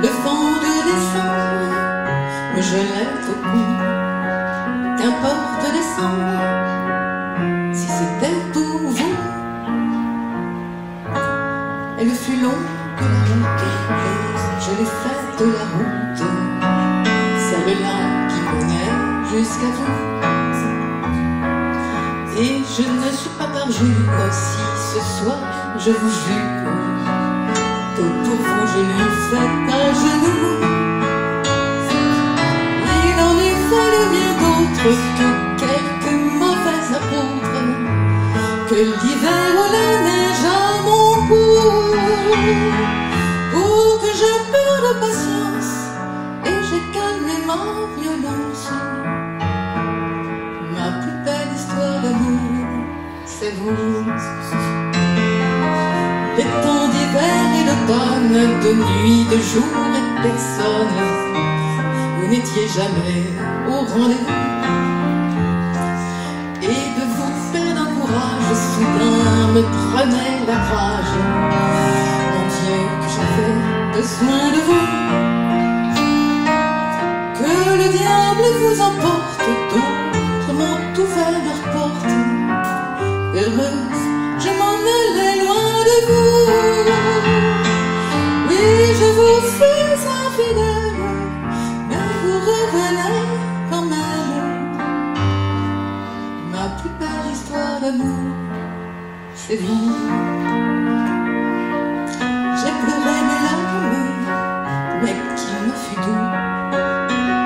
S4: Le vent de décembre me gelait au cou. Qu'importe décembre, si c'était pour vous. Elle fut longue que la route, je l'ai faite la route, celle-là qui menait jusqu'à vous. Et je ne suis pas parjure si ce soir je vous jure que pour vous je l'ai faite à genoux. Il en eût fallu bien d'autres que quelques mauvais apôtres, que l'hiver ou la neige à mon cou, pour que je perde patience et j'ai calmé ma violence. Ma plus belle histoire d'amour, c'est vous. Les temps d'hiver et d'automne, de nuit, de jour et de personne, vous n'étiez jamais au rendez-vous. Et de vous faire d'un courage soudain me prenait la rage. Mon Dieu, que j'avais besoin de vous. Que le diable vous emporte, d'autres m'ont ouvert leur porte. Heureuse, je m'en allais loin de vous. Oui, je vous suis infidèle, mais vous revenez quand même. Ma plus belle histoire d'amour, c'est vous. J'ai pleuré mes larmes, mais qu'il me fut doux.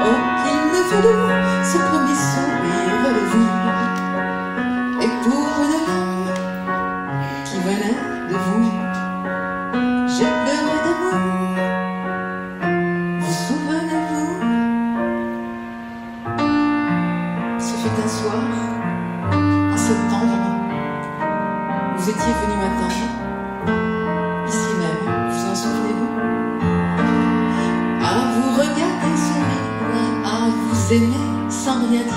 S4: Oh, qu'il me fut doux, ce premier vous aimer sans rien dire.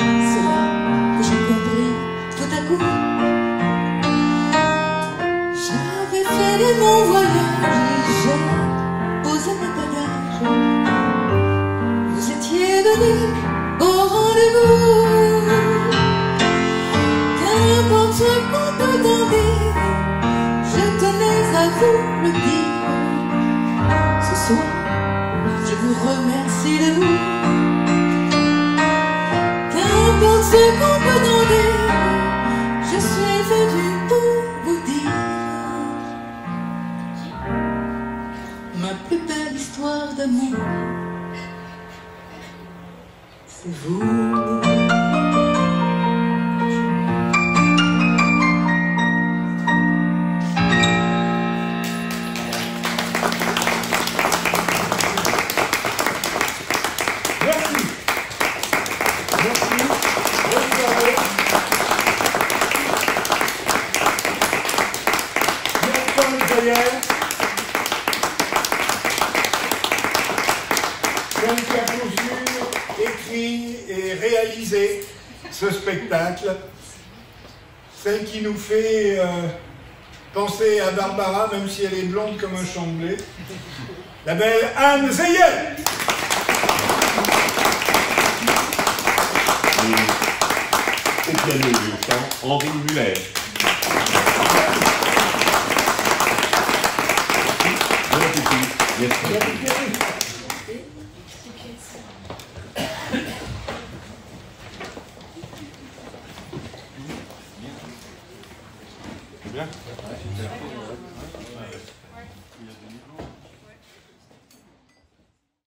S4: C'est là que j'ai compris tout à coup. J'avais fini mon voyage et j'ai posé mes bagages. Vous étiez venu au rendez-vous. Qu'importe ce qu'on peut en dire, je tenais à vous le dire. Ce soir, je vous remercie de vous. Qu'importe ce qu'on peut en dire, je suis venu pour vous dire ma plus belle histoire d'amour, c'est vous.
S1: Celle qui a conçu, écrit et réalisé ce spectacle, celle qui nous fait penser à Barbara, même si elle est blonde comme un champ de blé, la belle Anne Zeyer.
S3: Au piano et au chant, Henri Muller. Bon appétit. Merci.